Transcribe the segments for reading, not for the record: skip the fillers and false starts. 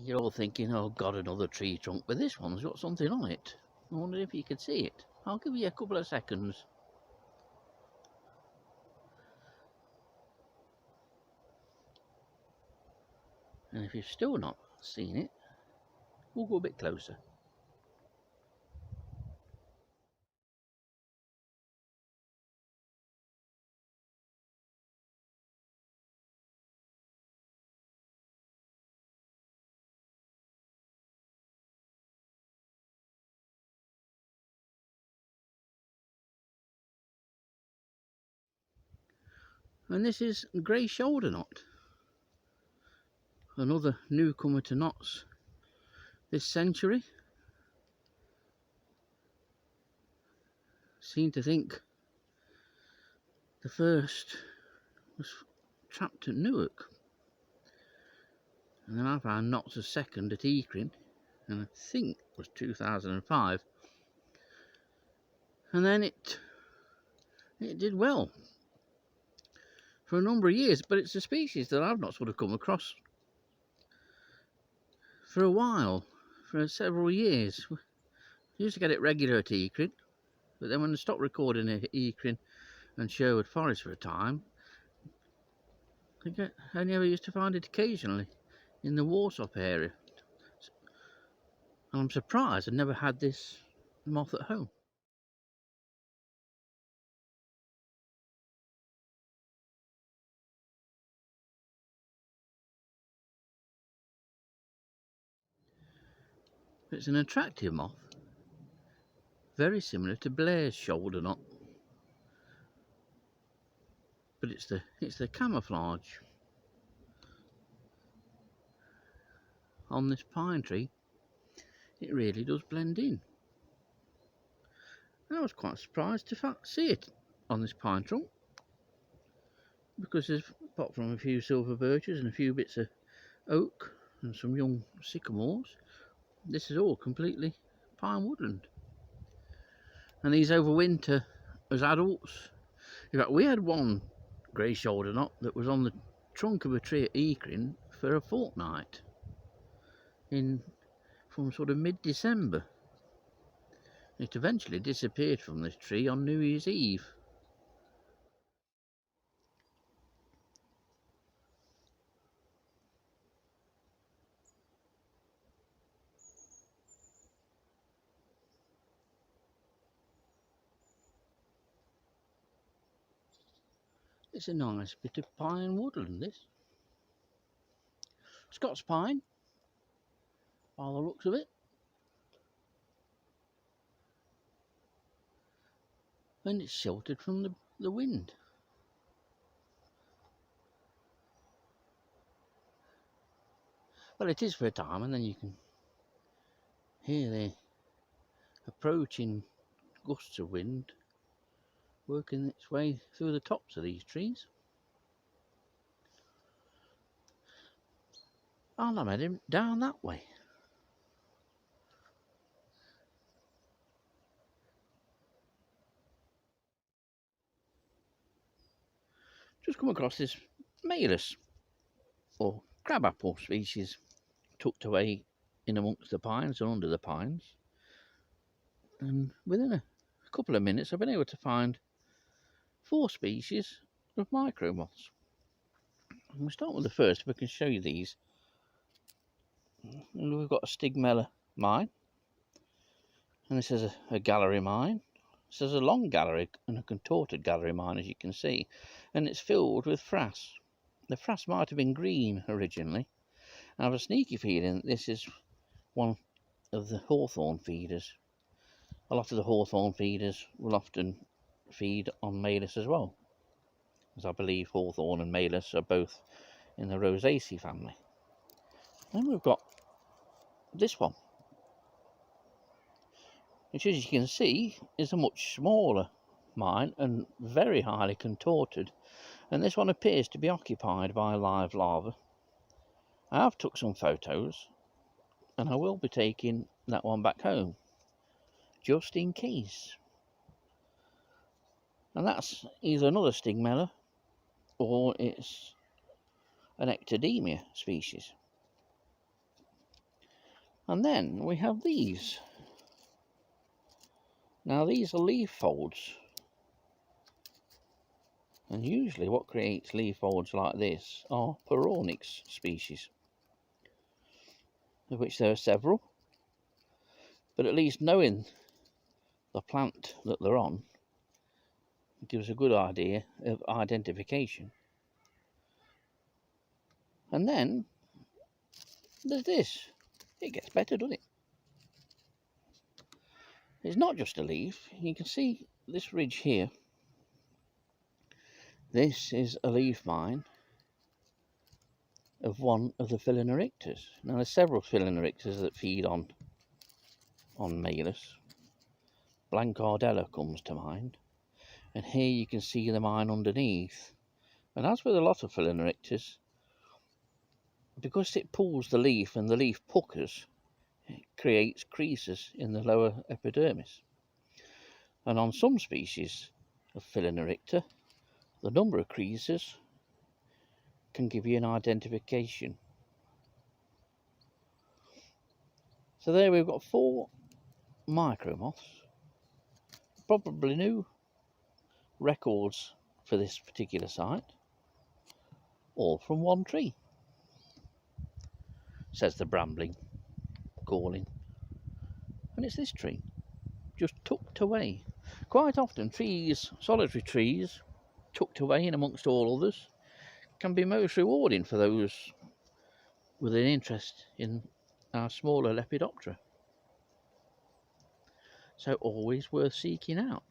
You're all thinking, oh God, another tree trunk, but this one's got something on it. I wonder if you could see it. I'll give you a couple of seconds. And if you've still not seen it, we'll go a bit closer. And this is grey shoulder knot. Another newcomer to knots this century. Seem to think the first was trapped at Newark. And then I found knots a second at Eakring, and I think it was 2005. And then it did well for a number of years, but it's a species that I've not sort of come across for a while, for several years. I used to get it regular at Eakring, but then when I stopped recording at Eakring and Sherwood Forest for a time, I only ever used to find it occasionally in the Warsop area. And I'm surprised I never had this moth at home. It's an attractive moth, very similar to Blair's shoulder knot, but it's the camouflage on this pine tree. It really does blend in. And I was quite surprised to see it on this pine trunk, because there's, apart from a few silver birches and a few bits of oak and some young sycamores, this is all completely pine woodland. And these overwinter as adults. In fact, we had one grey shoulder knot that was on the trunk of a tree at Eakring for a fortnight, from sort of mid-December. It eventually disappeared from this tree on New Year's Eve. It's a nice bit of pine woodland, this. Scots pine, by the looks of it. And it's sheltered from the wind. Well, it is for a time, and then you can hear the approaching gusts of wind working its way through the tops of these trees. I'll have him down that way. Just come across this malus, or crabapple species, tucked away in amongst the pines and under the pines. And within a couple of minutes I've been able to find 4 species of micro moths. And we'll start with the first, if I can show you these. And we've got a stigmella mine, and this is a gallery mine. This is a long gallery and a contorted gallery mine, as you can see, and it's filled with frass. The frass might have been green originally. I have a sneaky feeling that this is one of the hawthorn feeders. A lot of the hawthorn feeders will often feed on malus as well, as I believe hawthorn and malus are both in the Rosaceae family. Then we've got this one, which, as you can see, is a much smaller mine and very highly contorted, and this one appears to be occupied by live larvae. I have took some photos, and I will be taking that one back home just in case. And that's either another stigmella or it's an ectodemia species. And then we have these. Now these are leaf folds, and usually what creates leaf folds like this are Peronix species, of which there are several, but at least knowing the plant that they're on gives a good idea of identification. And then there's this. It gets better, doesn't it? It's not just a leaf. You can see this ridge here. This is a leaf mine of one of the Phalaenopteris. Now there's several Phalaenopteris that feed on Malus. Blancardella comes to mind. And here you can see the mine underneath. And as with a lot of Phalaenopteris, because it pulls the leaf and the leaf puckers, it creates creases in the lower epidermis. And on some species of Phalaenoptera, the number of creases can give you an identification. So there we've got 4 micro moths, probably new records for this particular site, all from one tree, says the brambling, calling. And it's this tree, just tucked away. Quite often trees, solitary trees, tucked away in amongst all others, can be most rewarding for those with an interest in our smaller Lepidoptera. So always worth seeking out.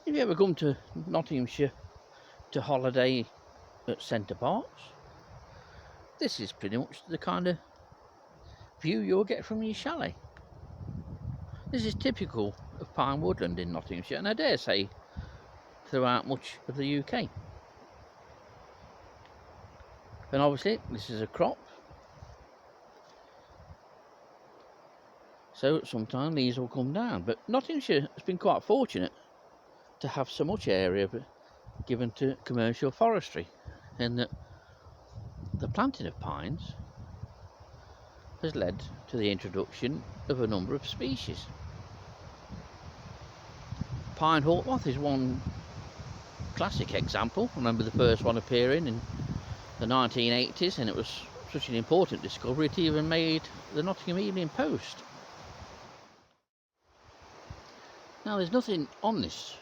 If you ever come to Nottinghamshire to holiday at Centre Parks, this is pretty much the kind of view you'll get from your chalet. This is typical of pine woodland in Nottinghamshire, and I dare say throughout much of the UK. And obviously this is a crop, so at some time these will come down. But Nottinghamshire has been quite fortunate to have so much area given to commercial forestry, in that the planting of pines has led to the introduction of a number of species. Pine hawk moth is one classic example. I remember the first one appearing in the 1980s, and it was such an important discovery it even made the Nottingham Evening Post. Now there's nothing on this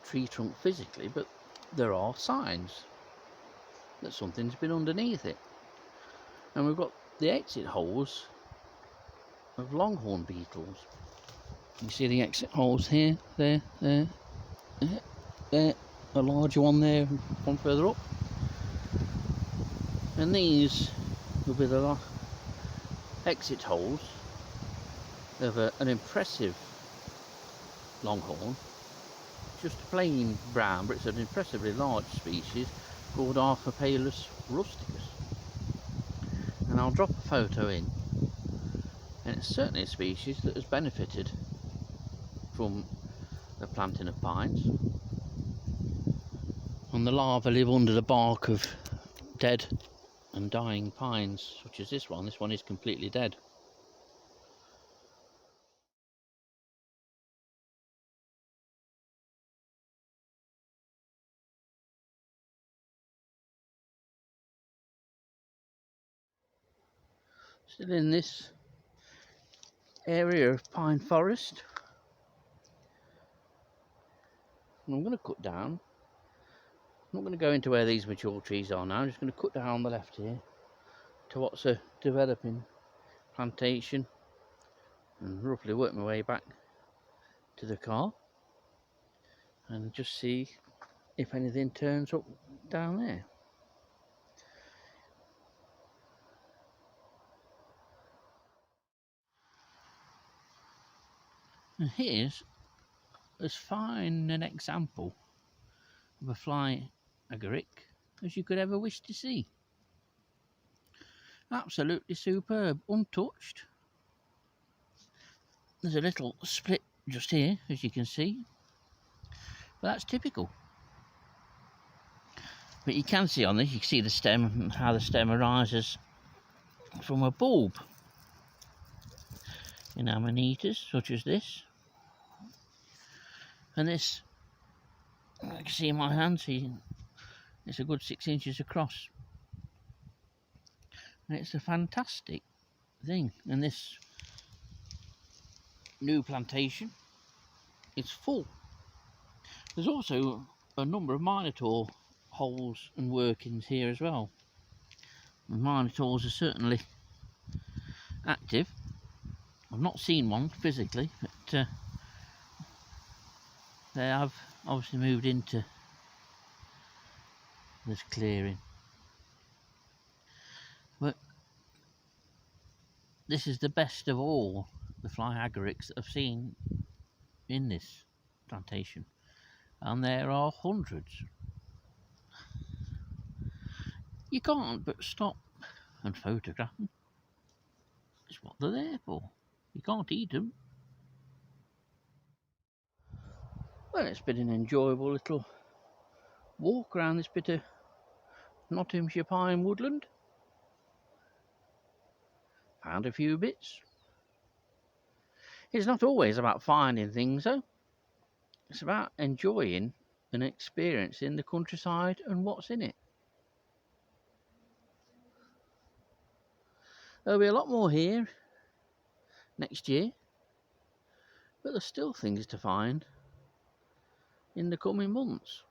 tree trunk physically, but there are signs that something's been underneath it. And we've got the exit holes of longhorn beetles. You see the exit holes here, there, a larger one there, one further up. And these will be the exit holes of an impressive longhorn. Just plain brown, but it's an impressively large species called Archipelus rusticus. And I'll drop a photo in, and it's certainly a species that has benefited from the planting of pines. And the larvae live under the bark of dead and dying pines, such as this one. This one is completely dead. Still in this area of pine forest, and I'm going to cut down. I'm not going to go into where these mature trees are now. I'm just going to cut down on the left here to what's a developing plantation, and roughly work my way back to the car and just see if anything turns up down there. And here's as fine an example of a flyagarix as you could ever wish to see. Absolutely superb, untouched, There's a little split just here, as you can see, but that's typical. But you can see on this, you can see the stem and how the stem arises from a bulb in amanitas such as this. And this, you can see in my hand, see, it's a good 6 inches across. And it's a fantastic thing. And this new plantation is full. There's also a number of minotaur holes and workings here as well. And minotaurs are certainly active. I've not seen one physically, but they have obviously moved into this clearing. But this is the best of all the flyagarix that I've seen in this plantation, and there are hundreds. You can't but stop and photograph them. It's what they're there for. You can't eat them. Well, it's been an enjoyable little walk around this bit of Nottinghamshire Pine woodland. Found a few bits. It's not always about finding things though. It's about enjoying and experiencing the countryside and what's in it. There'll be a lot more here next year, but there's still things to find in the coming months.